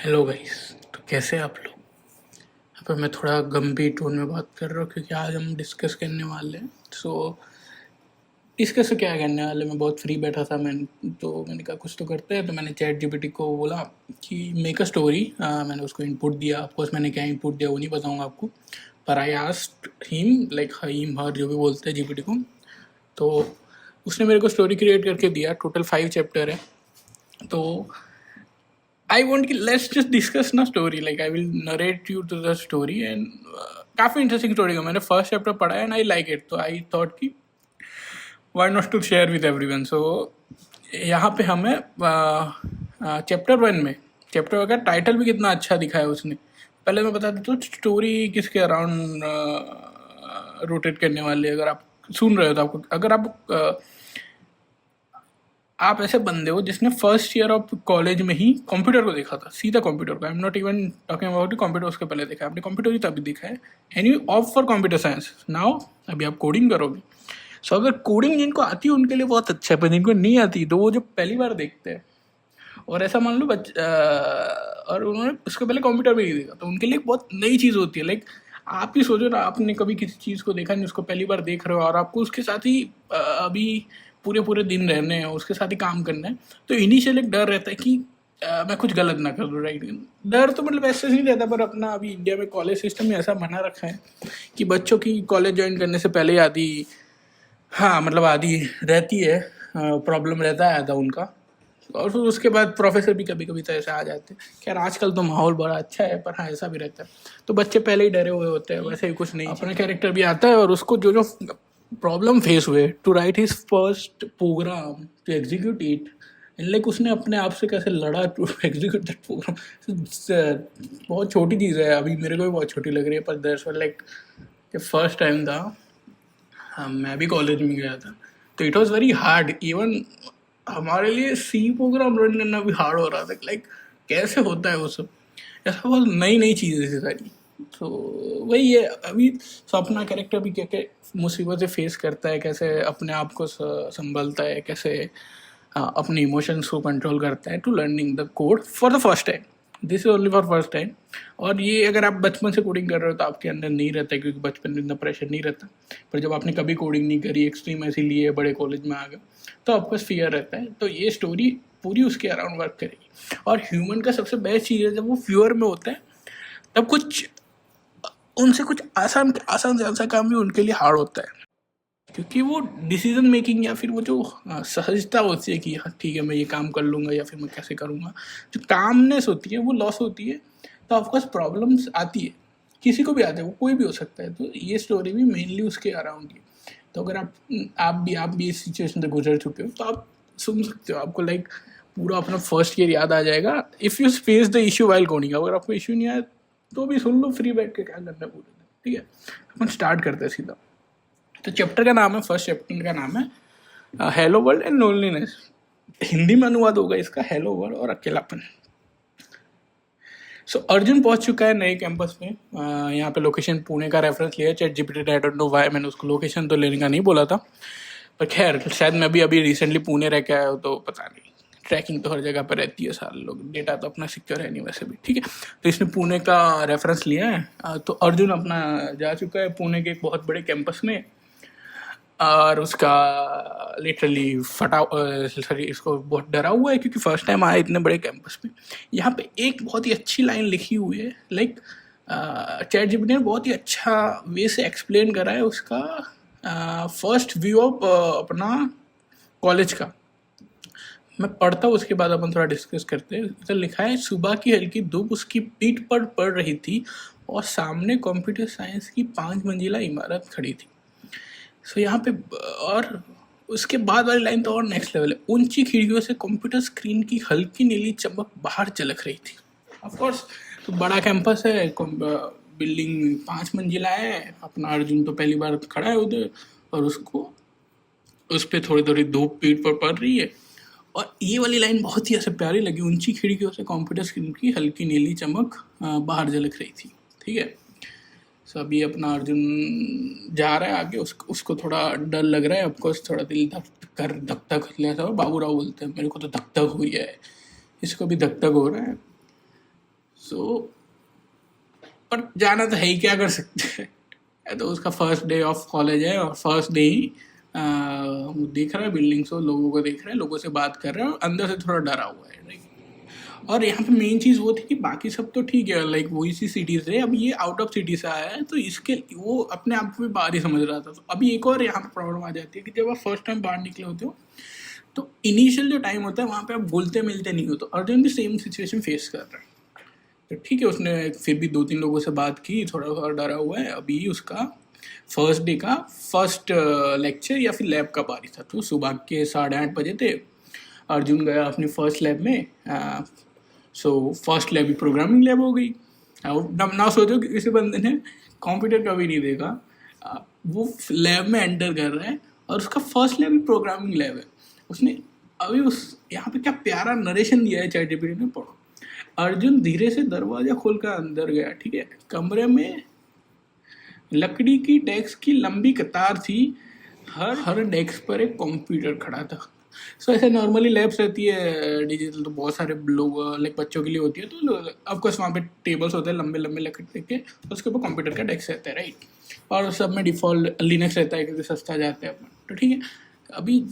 Hello guys. तो कैसे हैं आप लोग? यहाँ पर मैं थोड़ा गंभीर टोन में बात कर रहा हूँ क्योंकि आज हम डिस्कस करने वाले हैं। डिस्कस क्या करने वाले, मैं बहुत फ्री बैठा था। मैंने कहा कुछ तो करते हैं। तो मैंने चैट जीपीटी को बोला कि मेक अ स्टोरी। मैंने उसको इनपुट दिया। ऑफकोर्स मैंने क्या इनपुट दिया वो नहीं बताऊँगा आपको, पर I asked him, like him her जो भी बोलते हैं जीपीटी को। तो उसने मेरे को स्टोरी क्रिएट करके दिया। टोटल 5 चैप्टर है। तो I want let's just discuss ना story, like I will narrate you to the story and काफ़ी इंटरेस्टिंग स्टोरी का मैंने फर्स्ट चैप्टर पढ़ा एंड आई लाइक इट। तो आई थॉट कि why not to share with everyone. So यहाँ पे हमें चैप्टर 1 में, चैप्टर 1 का टाइटल भी कितना अच्छा दिखा है उसने। पहले मैं बता देता हूँ स्टोरी किसके अराउंड रोटेट करने वाले। अगर आप सुन रहे हो तो आपको, अगर आप ऐसे बंदे हो जिसने फर्स्ट ईयर ऑफ कॉलेज में ही कंप्यूटर को देखा था, सीधा कंप्यूटर को। I am not even talking about computer उसके पहले देखा है आपने, कंप्यूटर ही तभी देखा है। And you of for computer science now, अभी आप कोडिंग करोगे। सो अगर कोडिंग जिनको आती है उनके लिए बहुत अच्छा है, पर जिनको नहीं आती तो वो जो पहली बार देखते हैं, और ऐसा मान लो और उन्होंने उसके पहले कंप्यूटर भी नहीं देखा, तो उनके लिए बहुत नई चीज़ होती है। लाइक आप ही सोचो ना, आपने कभी किसी चीज़ को देखा नहीं, उसको पहली बार देख रहे हो और आपको उसके साथ ही अभी पूरे पूरे दिन रहने हैं, उसके साथ ही काम करना है। तो इनिशियल एक डर रहता है कि मैं कुछ गलत ना कर दूँ, राइट। डर तो मतलब ऐसे नहीं रहता, पर अपना अभी इंडिया में कॉलेज सिस्टम में ऐसा बना रखा है कि बच्चों की कॉलेज ज्वाइन करने से पहले आधी, हाँ मतलब आधी रहती है, प्रॉब्लम रहता है आधा उनका। और फिर उसके बाद प्रोफेसर भी कभी कभी तो ऐसे आ जाते हैं। खैर आजकल तो माहौल बड़ा अच्छा है, पर हाँ ऐसा भी रहता है। तो बच्चे पहले ही डरे हुए होते हैं, वैसे ही कुछ नहीं, अपना कैरेक्टर भी आता है और उसको जो जो प्रॉब्लम फेस हुए to write his first program to execute it, like उसने अपने आप से कैसे लड़ा टू एग्जीक्यूट दैट प्रोग्राम। बहुत छोटी चीज़ है, अभी मेरे को भी बहुत छोटी लग रही है, पर दैट्स लाइक फर्स्ट टाइम था। हाँ, मैं भी कॉलेज में गया था, तो it was very hard. Even हमारे लिए सी प्रोग्राम रन करना भी हार्ड हो रहा था। लाइक कैसे होता है वो सब, ऐसा बहुत नई नई चीज़ें थी सारी। तो वही है अभी। तो अपना कैरेक्टर भी क्या क्या मुसीबतें फेस करता है, कैसे अपने आप को संभलता है, कैसे अपने इमोशंस को कंट्रोल करता है, to learning the code for the first time. This is only for first time. और ये अगर आप बचपन से कोडिंग कर रहे हो तो आपके अंदर नहीं रहता है, क्योंकि बचपन में इतना प्रेशर नहीं रहता। पर जब आपने कभी कोडिंग नहीं करी, एक्सट्रीम ऐसी लिए, बड़े कॉलेज में आ गए, तो आपको फियर रहता है। तो ये स्टोरी पूरी उसके अराउंड वर्क करेगी। और ह्यूमन का सबसे बेस्ट चीज़ है, जब वो फ्यूअर में होता है तब कुछ उनसे कुछ आसान आसान से आसान काम भी उनके लिए हार्ड होता है, क्योंकि वो डिसीजन मेकिंग या फिर वो जो सहजता होती है कि हाँ ठीक है मैं ये काम कर लूँगा या फिर मैं कैसे करूँगा, जो कामनेस होती है वो लॉस होती है। तो ऑफकोर्स प्रॉब्लम्स आती है, किसी को भी आते हैं, वो कोई भी हो सकता है। तो ये स्टोरी भी मेनली उसके अराउंड ही। तो अगर आप भी इस सिचुएशन से गुजर चुके हो तो आप सुन सकते हो, आपको लाइक पूरा अपना फर्स्ट ईयर याद आ जाएगा। If you face the issue while coding, अगर आपको इशू नहीं आया तो भी सुन लो, फ्री बैठ के क्या करना है पूरे दिन। ठीक है, अपन स्टार्ट करते हैं सीधा। तो चैप्टर का नाम है, फर्स्ट चैप्टर का नाम है hello world and loneliness. Hindi में अनुवाद होगा इसका हेलो वर्ल्ड और अकेलापन। सो अर्जुन पहुंच चुका है नए कैंपस में। यहाँ पे लोकेशन पुणे का रेफरेंस लिया है chat GPT. I don't know why मैंने उसको लोकेशन तो लेने का नहीं बोला था, पर खैर शायद मैं भी अभी रिसेंटली पुणे रह के आया हूँ, तो पता नहीं। ट्रैकिंग तो हर जगह पर रहती है, सारे लोग, डेटा तो अपना सिक्योर है नहीं वैसे भी। ठीक है, तो इसने पुणे का रेफरेंस लिया है। तो अर्जुन अपना जा चुका है पुणे के एक बहुत बड़े कैंपस में, और उसका लिटरली सॉरी, इसको बहुत डरा हुआ है क्योंकि फर्स्ट टाइम आया इतने बड़े कैंपस में। यहाँ पे एक बहुत ही अच्छी लाइन लिखी हुई है, लाइक चैट जीपीटी ने बहुत ही अच्छा वे से एक्सप्लेन करा है उसका फर्स्ट व्यू ऑफ अपना कॉलेज का। मैं पढ़ता हूँ, उसके बाद अपन थोड़ा डिस्कस करते हैं। तो लिखा है, सुबह की हल्की धूप उसकी पीठ पर पड़ रही थी और सामने कंप्यूटर साइंस की 5 मंजिला इमारत खड़ी थी। सो यहाँ पे, और उसके बाद वाली लाइन तो और नेक्स्ट लेवल है। ऊंची खिड़कियों से कंप्यूटर स्क्रीन की हल्की नीली चमक बाहर झलक रही थी। ऑफ कोर्स तो बड़ा कैंपस है, बिल्डिंग 5 मंजिला है। अपना अर्जुन तो पहली बार खड़ा है उधर, और उसको उस पर थोड़ी थोड़ी धूप पीठ पर पड़ रही है। और ये वाली लाइन बहुत ही ऐसे प्यारी लगी, ऊंची खिड़कियों से कंप्यूटर स्क्रीन की हल्की नीली चमक बाहर झलक रही थी। ठीक है, सो अभी अपना अर्जुन जा रहा है आगे। उसको थोड़ा डर लग रहा है, ऑफकोर्स थोड़ा दिल धक धक लेता है। बाबू राव बोलते हैं, मेरे को तो धक धक हुई है, इसको भी धक धक हो रहा है। सो पर जाना तो है ही, क्या कर सकते हैं। तो उसका फर्स्ट डे ऑफ कॉलेज है और फर्स्ट डे ही वो देख रहा है बिल्डिंग्स को, लोगों को देख रहा है, लोगों से बात कर रहा है और अंदर से थोड़ा डरा हुआ है, राइट। और यहाँ पे मेन चीज़ वो थी कि बाकी सब तो ठीक है, लाइक वही सी सिटी से, अब ये आउट ऑफ सिटी से आया है तो इसके वो अपने आप को भी बाहर ही समझ रहा था। तो अभी एक और यहाँ पे प्रॉब्लम आ जाती है कि जब आप फर्स्ट टाइम बाहर निकले होते हो तो इनिशियल जो टाइम होता है वहाँ पे आप घुलते मिलते नहीं हो। तो अर्जुन भी सेम सिचुएशन फेस कर रहा है। तो ठीक है, उसने फिर भी 2-3 लोगों से बात की, थोड़ा थोड़ा डरा हुआ है। अभी उसका फर्स्ट डे का फर्स्ट लेक्चर या फिर लैब का बारी था, तो सुबह के 8:30 बजे थे। अर्जुन गया अपनी फर्स्ट लैब में। सो फर्स्ट लैब ही प्रोग्रामिंग लैब हो गई। अब ना सोचो कि किसी बंदे ने कंप्यूटर कभी नहीं देखा, वो लैब में एंटर कर रहा है और उसका फर्स्ट लैब ही प्रोग्रामिंग लैब है। उसने अभी उस यहाँ पे क्या प्यारा नरेशन दिया है चैट जीपीटी ने, पढ़ो। अर्जुन धीरे से दरवाजा खोलकर अंदर गया, ठीक है। कमरे में लकड़ी की डेस्क की लंबी कतार थी, हर डेस्क पर एक कंप्यूटर खड़ा था। सो ऐसे नॉर्मली लैब्स रहती है डिजिटल, तो बहुत सारे लोग लाइक बच्चों के लिए होती है, तो ऑफकोर्स वहाँ पे टेबल्स होते हैं लंबे लंबे लकड़ी के, उसके ऊपर कंप्यूटर का डेस्क रहता है, राइट। और सब में डिफ़ॉल्ट लिनक्स रहता है क्योंकि सस्ता जाता है अपन, तो ठीक है। अभी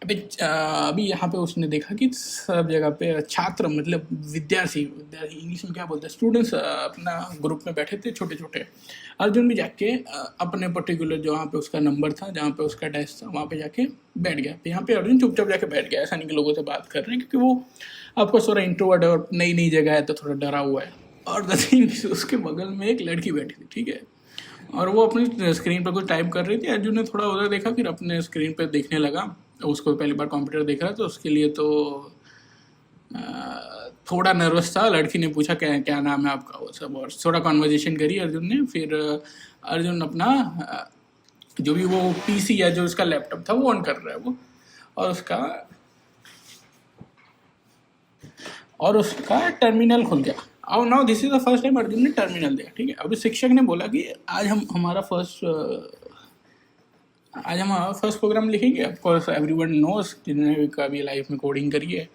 अभी यहाँ पे उसने देखा कि सब जगह पे छात्र, मतलब विद्यार्थी विद्यार्थी इंग्लिश में क्या बोलते हैं, स्टूडेंट्स अपना ग्रुप में बैठे थे छोटे छोटे। अर्जुन भी जाके अपने पर्टिकुलर जो वहाँ पे उसका नंबर था, जहाँ पे उसका डेस्क था, वहाँ पे जाके बैठ गया। तो यहाँ पे अर्जुन चुपचाप जाके बैठ गया, ऐसा नहीं कि लोगों से बात कर रहे हैं, क्योंकि वो आपको थोड़ा इंट्रोवर्ट है और नई नई जगह है तो थोड़ा डरा हुआ है। और द थिंग, उसके बगल में एक लड़की बैठी थी, ठीक है। और वो अपनी स्क्रीन पर कुछ टाइप कर रही थी। अर्जुन ने थोड़ा उधर देखा, फिर अपने स्क्रीन पर देखने लगा। उसको पहली बार कंप्यूटर देख रहा था, तो उसके लिए तो थोड़ा नर्वस था। लड़की ने पूछा क्या क्या नाम है आपका, वो सब, और थोड़ा कॉन्वर्जेशन करी अर्जुन ने। फिर अर्जुन अपना जो भी वो पीसी या जो उसका लैपटॉप था वो ऑन कर रहा है वो, और उसका टर्मिनल खुल गया। और now this is the first time Arjun ने टर्मिनल दिया, ठीक है। अभी शिक्षक ने बोला कि आज हम हमारा फर्स्ट प्रोग्राम लिखेंगे। ऑफ कोर्स एवरीवन नोस, जिन्होंने कभी लाइफ में कोडिंग करी है।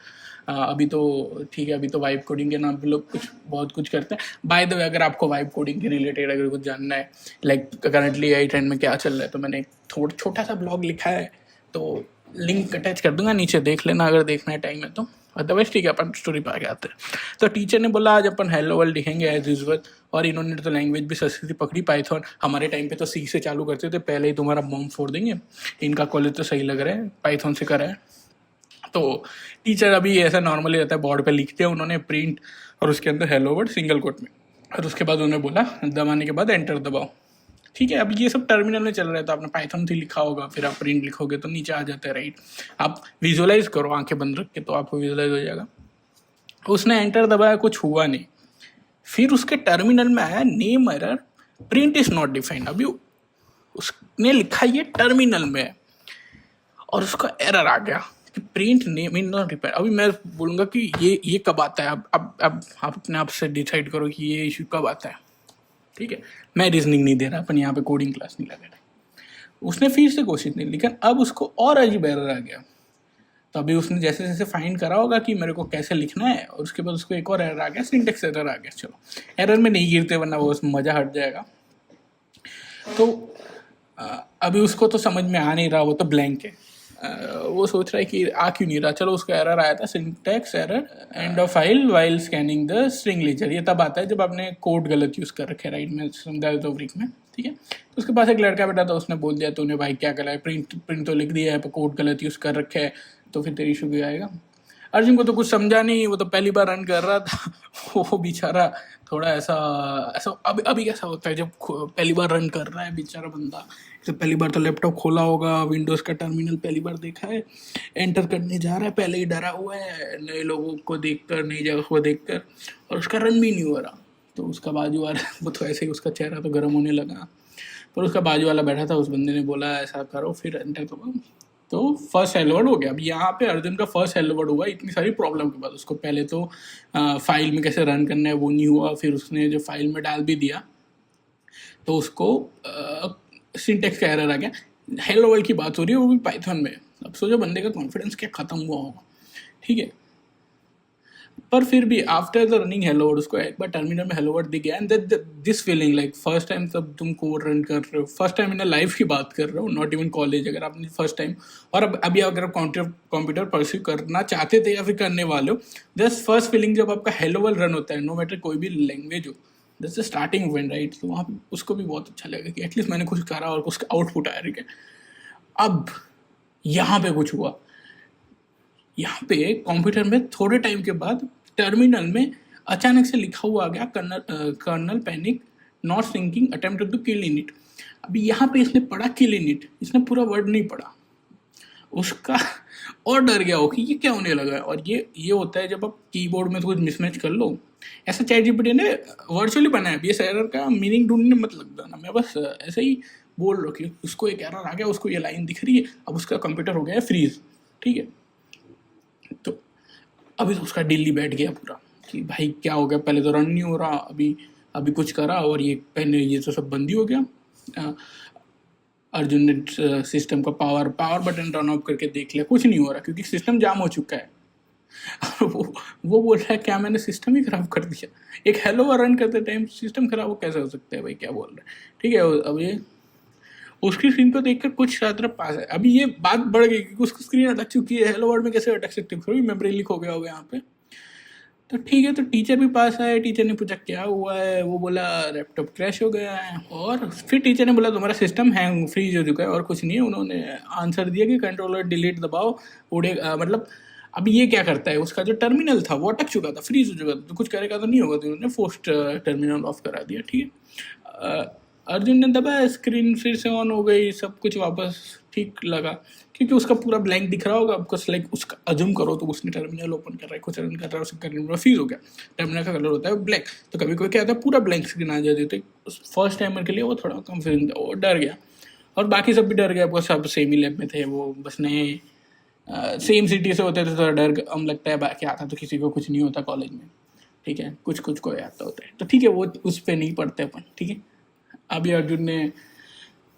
अभी तो ठीक है, अभी तो वाइब कोडिंग के नाम पे लोग बहुत कुछ करते हैं। बाय द वे, अगर आपको वाइब कोडिंग के रिलेटेड अगर कुछ जानना है, लाइक करंटली एआई ट्रेंड में क्या चल रहा है, तो मैंने एक छोटा सा ब्लॉग लिखा है, तो लिंक अटैच कर दूंगा नीचे, देख लेना अगर देखना है टाइम है तो। अदरवाइज ठीक है, अपन स्टोरी पे आगे आते हैं। तो टीचर ने बोला आज अपन हेलो वर्ल्ड लिखेंगे एज यूजुअल, और इन्होंने तो लैंग्वेज भी संस्कृति पकड़ी, पाइथन। हमारे टाइम पे तो सी से चालू करते थे, पहले ही तुम्हारा बॉम्ब फोड़ देंगे। इनका कॉलेज तो सही लग रहा है, पाइथन से करा है। तो टीचर अभी ऐसा नॉर्मली रहता है, बोर्ड पे लिखते हैं उन्होंने प्रिंट, और उसके अंदर हेलो वर्ल्ड सिंगल कोट में, और उसके बाद उन्होंने बोला दबाने के बाद एंटर दबाओ, ठीक है। अब ये सब टर्मिनल में चल रहा है, तो आपने पाइथन से लिखा होगा, फिर आप प्रिंट लिखोगे तो नीचे आ जाता है, राइट। आप विजुअलाइज करो आंखें बंद रख के, तो आपको विजुअलाइज हो जाएगा। उसने एंटर दबाया, कुछ हुआ नहीं। फिर उसके टर्मिनल में आया name error, print is not defined. अभी उसने लिखा ये टर्मिनल में, और उसका एरर आ गया कि print name is not defined. अभी मैं बोलूँगा कि ये कब आता है, अब आप अपने आप से डिसाइड करो कि ये इशू कब आता है, ठीक है। मैं रीजनिंग नहीं दे रहा, अपन यहाँ पे कोडिंग क्लास नहीं लगा रहा। उसने फिर से कोशिश नहीं, लेकिन अब उसको और अजीब एरर आ गया। तो अभी उसने जैसे जैसे फाइंड करा होगा कि मेरे को कैसे लिखना है, और उसके बाद उसको एक और एरर आ गया, सिंटेक्स एरर आ गया। चलो, एरर में नहीं गिरते वरना वो मज़ा हट जाएगा। तो अभी उसको तो समझ में आ नहीं रहा, वो तो ब्लैंक है। वो सोच रहा है कि आ क्यों नहीं रहा। चलो, उसका एरर आया था syntax error end of file while scanning the string ledger. ये तब आता है जब आपने कोड गलत यूज़ कर रखे, राइट। मैं समझा तो ब्रिक में, ठीक है। तो उसके पास एक लड़का बैठा था, उसने बोल दिया तूने भाई क्या करा है, प्रिंट तो लिख दिया है पर कोड गलत यूज़ कर रखे है, तो फिर तेरी इशू भी आएगा। अर्जुन को तो कुछ समझा नहीं, वो तो पहली बार रन कर रहा था। वो बेचारा थोड़ा ऐसा अभी कैसा होता है जब पहली बार रन कर रहा है बेचारा बंदा, तो पहली बार तो लैपटॉप खोला होगा, विंडोज़ का टर्मिनल पहली बार देखा है, एंटर करने जा रहा है, पहले ही डरा हुआ है नए लोगों को देखकर, नई जगह को देखकर, और उसका रन भी नहीं हो रहा। तो उसका बाजू वाला वो तो ऐसे ही उसका चेहरा तो गर्म होने लगा, पर उसका बाजू वाला बैठा था, उस बंदे ने बोला ऐसा करो फिर एंटर करो। तो फर्स्ट हेलो वर्ड हो गया। अब यहाँ पे अर्जुन का फर्स्ट हेलो वर्ड हुआ इतनी सारी प्रॉब्लम के बाद। उसको पहले तो फाइल में कैसे रन करना है वो नहीं हुआ, फिर उसने जो फाइल में डाल भी दिया तो उसको सिंटेक्स का एरर आ गया। हेलो वर्ल्ड की बात हो रही है, वो भी पाइथन में। अब सोचो बंदे का कॉन्फिडेंस क्या ख़त्म हुआ होगा, ठीक है। पर फिर भी after the running hello word उसको एक बार टर्मिनल में हेलो वर्ड दिख गया and this feeling like first time तब तुम कोड रन कर रहे हो, फर्स्ट टाइम इन लाइफ की बात कर रहे हो, नॉट इवन कॉलेज, अगर आपने फर्स्ट टाइम और अब अभी अगर आप कंप्यूटर परस्यू करना चाहते थे या फिर करने वाले हो, जस्ट फर्स्ट फीलिंग जब आपका हेलो वर्ड रन होता है, नो मैटर कोई भी लैंग्वेज हो, that's the starting point right. तो वहाँ पे उसको भी बहुत अच्छा लगेगा कि एटलीस्ट मैंने कुछ करा और उसका आउटपुट आया, ठीक है। अब यहाँ पे कुछ हुआ, यहाँ पे कंप्यूटर में थोड़े टाइम के बाद टर्मिनल में अचानक से लिखा हुआ आ गया kernel panic not syncing attempt to kill init. अभी यहाँ पे इसने पढ़ा किल इन इट, इसने पूरा वर्ड नहीं पढ़ा उसका और डर गया हो कि ये क्या होने लगा है। और ये होता है जब आप कीबोर्ड में कुछ मिसमैच कर लो। ऐसा चैट जीपीटी ने वर्चुअली बनाया, ये एरर का मीनिंग ढूंढने मत लग जाना, मैं बस ऐसे ही बोल रहा हूँ कि उसको एक एरर आ गया, उसको ये लाइन दिख रही है, अब उसका कंप्यूटर हो गया है फ्रीज, ठीक है। तो अभी तो उसका दिल्ली बैठ गया पूरा कि भाई क्या हो गया, पहले तो रन नहीं हो रहा, अभी कुछ करा और ये पहले ये तो सब बंद ही हो गया। अर्जुन ने सिस्टम का पावर बटन टर्न ऑफ करके देख लिया, कुछ नहीं हो रहा क्योंकि सिस्टम जाम हो चुका है। वो बोल रहा है क्या मैंने सिस्टम ही खराब कर दिया, एक हेलो रन करते टाइम सिस्टम खराब हो कैसे हो सकता है भाई, क्या बोल रहा है, ठीक है। अब ये उसकी स्क्रीन को देखकर कुछ छात्र पास है, अभी ये बात बढ़ गई क्योंकि उसकी स्क्रीन अटक चुकी है, हेलो वर्ड में कैसे अटक सकते हो, मेमोरी लीक हो गया होगा यहाँ पे। तो ठीक है, तो टीचर भी पास आए, टीचर ने पूछा क्या हुआ है, वो बोला लैपटॉप क्रैश हो गया है, और फिर टीचर ने बोला तुम्हारा सिस्टम हैंग फ्रीज हो चुका है, और कुछ नहीं है। उन्होंने आंसर दिया कि कंट्रोलर डिलीट दबाओ उड़ेगा, मतलब अब ये क्या करता है, उसका जो टर्मिनल था वो अटक चुका था, फ्रीज हो चुका था, तो कुछ करेगा तो नहीं होगा, तो उन्होंने फोर्स्ड टर्मिनल ऑफ करा दिया, ठीक है। अर्जुन ने दबाया, स्क्रीन फिर से ऑन हो गई, सब कुछ वापस ठीक लगा क्योंकि उसका पूरा ब्लैंक दिख रहा होगा आपको, लाइक उसका अज्यूम करो तो उसने टर्मिनल ओपन कर रहा है, कुछ रन कर रहा है, उसका टर्मिनल फ्रीज हो गया, टर्मिनल का कलर होता है ब्लैक, तो कभी कोई क्या होता है पूरा ब्लैंक स्क्रीन आ जाती है, तो फर्स्ट टाइमर के लिए वो थोड़ा कन्फ्यूजन था, वो डर गया, और बाकी सब भी डर गया, आपको सब सेम ही लैब में थे, वो बस नए सेम सिटी से होते थे, थोड़ा डर हम लगता है, बाकी आता तो किसी को कुछ नहीं होता कॉलेज में, ठीक है, कुछ को आता होता है, तो ठीक है वो उस पर नहीं पढ़ते अपन, ठीक है। अभी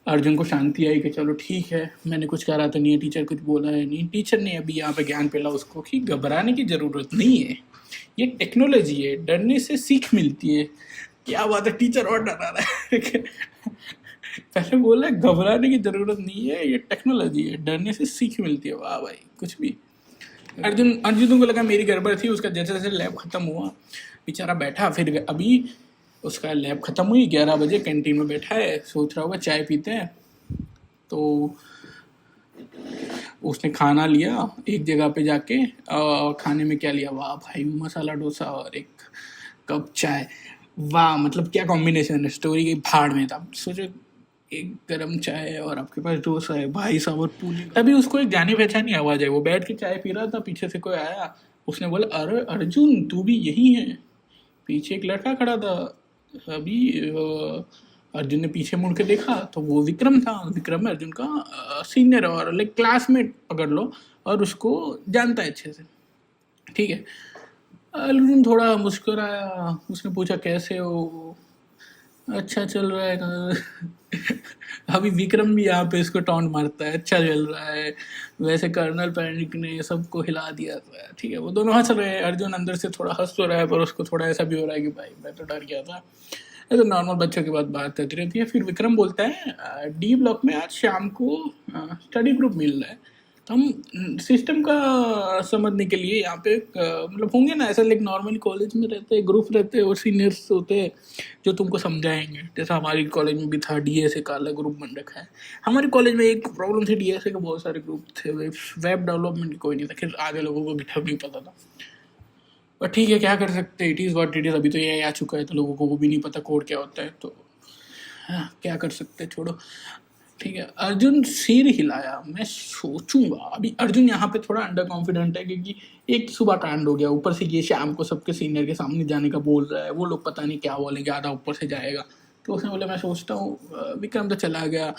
अर्जुन को शांति आई कि चलो ठीक है, मैंने कुछ करा तो नहीं है, टीचर कुछ बोला है नहीं, टीचर ने अभी यहाँ पे ज्ञान पिला उसको कि घबराने की ज़रूरत नहीं है, ये टेक्नोलॉजी है, डरने से सीख मिलती है। क्या बात है, टीचर और डरा रहा है पहले बोला घबराने की ज़रूरत नहीं है, ये टेक्नोलॉजी है, डरने से सीख मिलती है। वाह भाई, कुछ भी। अर्जुन को लगा मेरी गड़बड़ थी, उसका जैसे जैसे लैब ख़त्म हुआ बेचारा बैठा, फिर अभी उसका लैब ख़त्म हुई, 11 बजे कैंटीन में बैठा है, सोच रहा होगा चाय पीते हैं, तो उसने खाना लिया एक जगह पे जाके, और खाने में क्या लिया, वाह भाई मसाला डोसा और एक कप चाय, वाह मतलब क्या कॉम्बिनेशन है, स्टोरी के भाड़ में था। सोचो एक गरम चाय है और आपके पास डोसा है, भाई साहब, और पूरी। तभी उसको एक जानी पहचानी आवाज़ है, वो बैठ के चाय पी रहा था, पीछे से कोई आया, उसने बोला अरे अर्जुन तू भी यही है। पीछे एक लड़का खड़ा था, अभी अर्जुन ने पीछे मुड़ के देखा तो वो विक्रम था, विक्रम है अर्जुन का सीनियर और लाइक क्लासमेट पकड़ लो, और उसको जानता है अच्छे से, ठीक है। अर्जुन थोड़ा मुस्कुराया, उसने पूछा कैसे हो, अच्छा चल रहा है अभी विक्रम भी यहाँ पे इसको टॉन्ट मारता है, अच्छा चल रहा है, वैसे कर्नल पैनिक ने सबको हिला दिया था, ठीक है। वो दोनों हंस रहे हैं, अर्जुन अंदर से थोड़ा हंस तो रहा है, पर उसको थोड़ा ऐसा भी हो रहा है कि भाई मैं तो डर गया था। ये तो नॉर्मल बच्चों के बात होती रहती है। फिर विक्रम बोलता है डी ब्लॉक में आज शाम को स्टडी ग्रुप मिल रहा है, तो हम सिस्टम का समझने के लिए यहाँ पे मतलब होंगे ना, ऐसा लाइक नॉर्मली कॉलेज में रहते हैं, ग्रुप रहते हैं और सीनियर्स होते हैं जो तुमको समझाएंगे, जैसा हमारी कॉलेज में भी था, डीएसए का अलग ग्रुप बन रखा है। हमारी कॉलेज में एक प्रॉब्लम थी, डीएसए के बहुत सारे ग्रुप थे, वेब डेवलपमेंट कोई नहीं था, फिर आधे लोगों को गिटहब नहीं पता था, पर ठीक है क्या कर सकते हैं, it is what it is. अभी तो ये आ चुका है तो लोगों को वो भी नहीं पता कोड क्या होता है, तो क्या कर सकते हैं, छोड़ो, ठीक है। अर्जुन सिर हिलाया, मैं सोचूंगा। अभी अर्जुन यहाँ पे थोड़ा अंडर कॉन्फिडेंट है क्योंकि एक सुबह कांड हो गया, ऊपर से ये शाम को सबके सीनियर के सामने जाने का बोल रहा है, वो लोग पता नहीं क्या बोलेंगे, आधा ऊपर से जाएगा, तो उसने बोला मैं सोचता हूँ। विक्रम तो चला गया,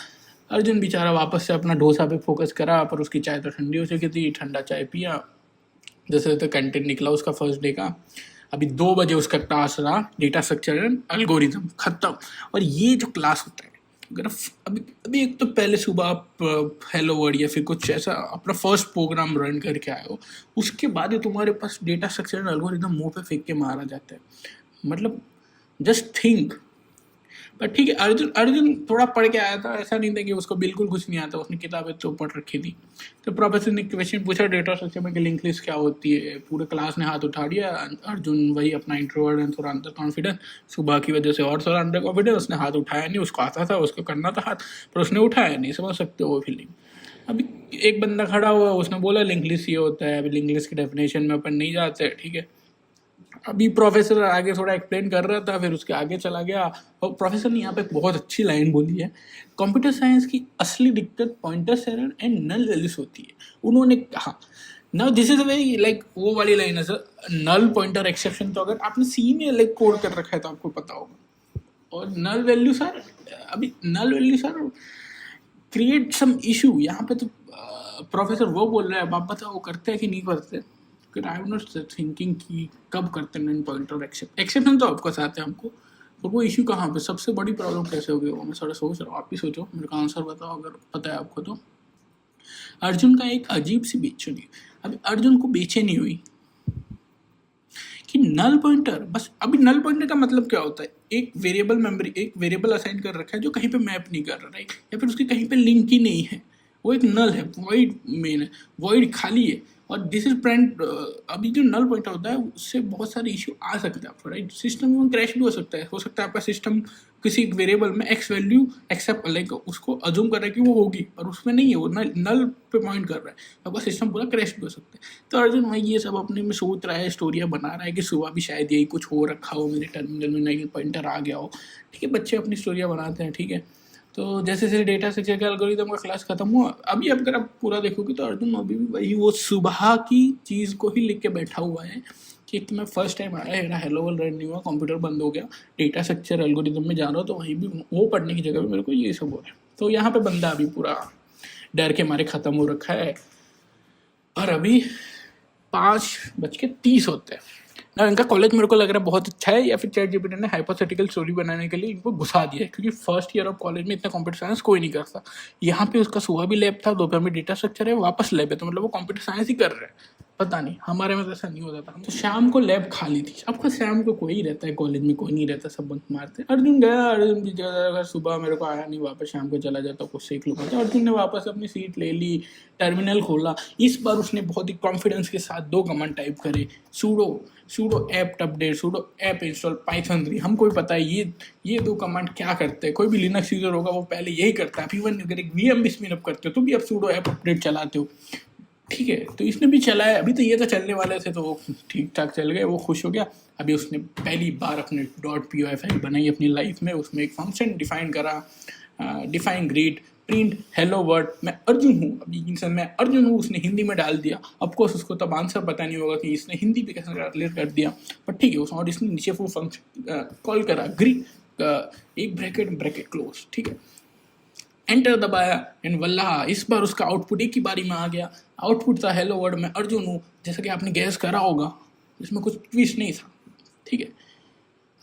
अर्जुन बेचारा वापस से अपना डोसा पे फोकस करा, पर उसकी चाय तो ठंडी हो चुकी थी, ठंडा चाय पिया, जैसे तो कंटेंट निकला उसका फर्स्ट डे का। अभी 2 बजे उसका क्लास रहा, डेटा स्ट्रक्चर एंड एल्गोरिथम खत्म। और ये जो क्लास होता है अगर अभी अभी एक तो पहले सुबह आप हेलो वर्ड या फिर कुछ ऐसा अपना फर्स्ट प्रोग्राम रन करके आए हो, उसके बाद ही तुम्हारे पास डेटा स्ट्रक्चर एंड एल्गोरिथम मुंह पे फेंक के मारा जाता है। मतलब जस्ट थिंक। पर ठीक है, अर्जुन अर्जुन थोड़ा पढ़ के आया था, ऐसा नहीं था कि उसको बिल्कुल कुछ नहीं आता, उसने किताबें तो पढ़ रखी थी। तो प्रोफेसर ने क्वेश्चन पूछा डेटा स्ट्रक्चर में कि लिंक लिस्ट क्या होती है, पूरे क्लास ने हाथ उठा दिया। अर्जुन वही अपना इंट्रोवर्ट एंड थोड़ा अंडर कॉन्फिडेंस, सुबह की वजह से और थोड़ा अंडर कॉन्फिडेंस, उसने हाथ उठाया नहीं। उसको आता था, उसको करना था हाथ, पर उसने उठाया नहीं। समझ सकते हो वो फीलिंग। अभी एक बंदा खड़ा हुआ, उसने बोला लिंक लिस्ट ये होता है। अभी लिंक लिस्ट की डेफिनेशन में अपन नहीं जाते, ठीक है। अभी प्रोफेसर आगे थोड़ा एक्सप्लेन कर रहा था, फिर उसके आगे चला गया, और प्रोफेसर ने यहाँ पे एक बहुत अच्छी लाइन बोली है, कंप्यूटर साइंस की असली दिक्कत pointers error and null values होती है। उन्होंने कहा, now this is very like वो वाली लाइन है सर, नल पॉइंटर एक्सेप्शन तो अगर आपने सी में लाइक कोड कर रखा है तो आपको पता होगा। और नल वैल्यू सर, अभी null value sir create some issue. यहाँ पे तो प्रोफेसर वो बोल रहा है, आप बताओ वो करते हैं कि नहीं करते। आई एम नॉट थिंकिंग कि कब करते हैं पॉइंटर एक्सेप्शन तो आपको साथ है हमको, और वो इशू कहाँ पे, सबसे बड़ी प्रॉब्लम कैसे होगी वो मैं थोड़ा सोच रहा हूँ। आप ही सोचो, मेरे को आंसर बताओ अगर पता है आपको तो। अर्जुन का एक अजीब सी बेचैनी, अभी अर्जुन को बेचैनी हुई कि नल पॉइंटर, बस अभी नल पॉइंटर का मतलब क्या होता है, एक वेरिएबल मेमोरी, एक वेरिएबल असाइन कर रखा है जो कहीं पे मैप नहीं कर रहा, राइट, या फिर उसकी कहीं पे लिंक ही नहीं है, वो एक नल है, वॉइड मेन है, वॉइड खाली है। और दिस इज प्रिंट, अभी जो नल पॉइंटर होता है उससे बहुत सारे इश्यू आ सकते हैं आपको, राइट। सिस्टम में क्रैश भी हो सकता है आपका सिस्टम किसी एक वेरिएबल में एक्स वैल्यू एक्सेप्ट लाइक उसको अज्यूम कर रहा है कि वो होगी, और उसमें नहीं है, वो नल पे पॉइंट कर रहा है, आपका सिस्टम पूरा क्रैश भी हो सकता है। तो अर्जुन भाई ये सब अपने में सोच रहा है, स्टोरियाँ बना रहा है कि सुबह भी शायद यही कुछ हो रखा हो, मेरे टर्मिनल में नई पॉइंटर आ गया हो, ठीक है। बच्चे अपनी स्टोरियाँ बनाते हैं, ठीक है। तो जैसे जैसे डेटा स्ट्रक्चर का एल्गोरिथम का क्लास खत्म हुआ, अभी अगर आप पूरा देखोगे तो अर्जुन अभी भी वही वो सुबह की चीज़ को ही लिख के बैठा हुआ है कि मैं फर्स्ट टाइम आया, मेरा हेलो वर्ल्ड रन नहीं हुआ, कंप्यूटर बंद हो गया, डेटा स्ट्रक्चर एल्गोरिथम में जा रहा हूँ, तो वहीं भी वो पढ़ने की जगह भी मेरे को ये सब हो रहा है। तो यहाँ पे बंदा अभी पूरा डर के मारे ख़त्म हो रखा है। और अभी 5:30 होते हैं ना। इनका कॉलेज मेरे को लग रहा है बहुत अच्छा है, या फिर चैट जीपीटी ने हाइपोथेटिकल स्टोरी बनाने के लिए इनको घुसा दिया है, क्योंकि फर्स्ट ईयर ऑफ कॉलेज में इतना कंप्यूटर साइंस कोई नहीं करता। यहाँ पे उसका सुबह भी लैब था, दोपहर में डेटा स्ट्रक्चर है, वापस लैब है, तो मतलब वो कंप्यूटर साइंस ही कर रहे हैं। पता नहीं, हमारे में तो ऐसा नहीं होता था। तो शाम को लैब खाली थी, आपका शाम को कोई रहता है कॉलेज में, कोई नहीं रहता, सब बंक मारते। अर्जुन गया, अर्जुन भी अगर सुबह मेरे को आया नहीं, वापस शाम को चला जाता, कुछ सीख लूँगा। तो अर्जुन ने वापस अपनी सीट ले ली, टर्मिनल खोला। इस बार उसने बहुत ही कॉन्फिडेंस के साथ 2 कमांड टाइप करे, pseudo app update, pseudo app install Python 3। हमको भी पता है ये 2 कमांड क्या करते हैं, कोई भी लिनक्स यूजर होगा वो पहले यही करता है। इवन अगर एक वीएम भी स्पिन अप करते हो तो भी आप सूडो ऐप अपडेट चलाते हो, ठीक है। तो इसने भी चलाया, अभी तो ये तो चलने वाले थे, तो वो ठीक ठाक चल गए, वो खुश हो गया। अभी उसने पहली बार अपने .py फाइल बनाई अपनी लाइफ में, उसमें एक फंक्शन डिफाइन करा, define greet print hello word मैं अर्जुन हूँ। अभी इंसान मैं अर्जुन हूँ उसने हिंदी में डाल दिया। ऑफकोर्स उसको तब आंसर पता नहीं होगा कि इसने हिंदी पे कैसे ट्रांसलेट कर दिया, पर ठीक है। और इसने नीचे वो फंक्शन कॉल करा ग्रीट एक ब्रैकेट क्लोज, ठीक है। एंटर दबाया एंड वल्लाह इस बार उसका आउटपुट एक ही बारी में आ गया। आउटपुट था हेलो वर्ड मैं अर्जुन हूँ, जैसा कि आपने गैस करा होगा, इसमें कुछ ट्विस्ट नहीं था, ठीक है।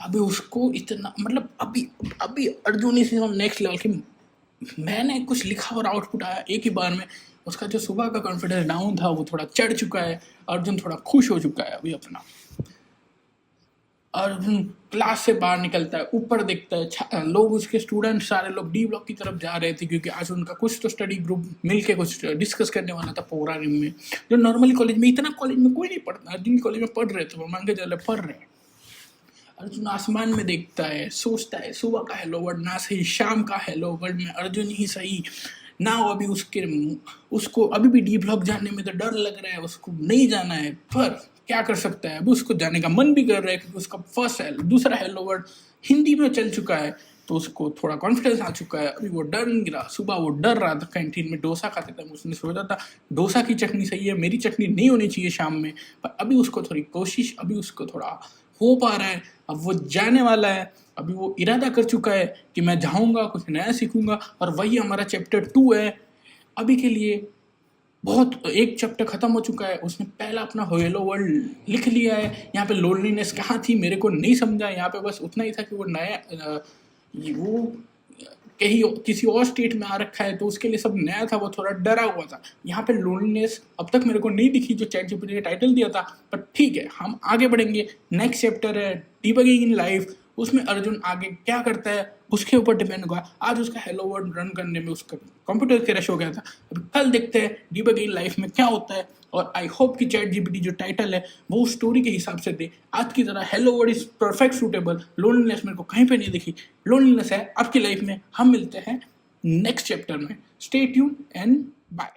अभी उसको इतना मतलब अभी अर्जुन इस नेक्स्ट लेवल की, मैंने कुछ लिखा और आउटपुट आया एक ही बार में। उसका जो सुबह का कॉन्फिडेंस डाउन था वो थोड़ा चढ़ चुका है। अर्जुन थोड़ा खुश हो चुका है अभी अपना। अर्जुन क्लास से बाहर निकलता है, ऊपर देखता है लोग, उसके स्टूडेंट सारे लोग डी ब्लॉक की तरफ जा रहे थे, क्योंकि आज उनका कुछ तो स्टडी ग्रुप मिलके कुछ डिस्कस करने वाला था प्रोग्राम में, जो नॉर्मली कॉलेज में, इतना कॉलेज में कोई नहीं पढ़ता। अर्जुन कॉलेज में पढ़ रहे थे, वो मान के चले पढ़ रहे हैं। अर्जुन आसमान में देखता है, सोचता है सुबह का हेलो वर्ड ना सही, शाम का हेलो वर्ड में अर्जुन ही सही ना हो। अभी उसको अभी भी डी ब्लॉक जाने में तो डर लग रहा है, उसको नहीं जाना है, पर क्या कर सकता है। अभी उसको जाने का मन भी कर रहा है, क्योंकि उसका दूसरा हेलो वर्ड हिंदी में चल चुका है, तो उसको थोड़ा कॉन्फिडेंस आ चुका है। अभी वो डर नहीं रहा। सुबह वो डर रहा था, कैंटीन में डोसा खाते थे, उसने सोचा था डोसा की चटनी सही है, मेरी चटनी नहीं होनी चाहिए शाम में। पर अभी उसको थोड़ी कोशिश, अभी उसको थोड़ा हो पा रहा है। अब वो जाने वाला है, अभी वो इरादा कर चुका है कि मैं जाऊंगा, कुछ नया सीखूंगा, और वही हमारा चैप्टर 2 है अभी के लिए। बहुत एक चैप्टर खत्म हो चुका है, उसने पहला अपना हेलो वर्ल्ड लिख लिया है। यहाँ पे लोनलीनेस कहाँ थी मेरे को नहीं समझा, यहाँ पे बस उतना ही था कि वो नया वो कहीं किसी और स्टेट में आ रखा है तो उसके लिए सब नया था, वो थोड़ा डरा हुआ था। यहाँ पे लोनलीनेस अब तक मेरे को नहीं दिखी जो चैट जीपीटी ने टाइटल दिया था, पर ठीक है, हम आगे बढ़ेंगे। नेक्स्ट चैप्टर है डीबगिंग इन लाइफ, उसमें अर्जुन आगे क्या करता है उसके ऊपर डिपेंड होगा। आज उसका हेलो वर्ल्ड रन करने में उसका कंप्यूटर क्रैश हो गया था, अभी कल देखते हैं डीबगिंग लाइफ में क्या होता है। और आई होप कि चैट जीपीटी जो टाइटल है वो उस स्टोरी के हिसाब से दे। आज की तरह hello world is perfect suitable, loneliness मेरे को कहीं पे नहीं दिखी। लोनलीनेस है आपकी लाइफ में, हम मिलते हैं नेक्स्ट चैप्टर में। Stay tune and bye.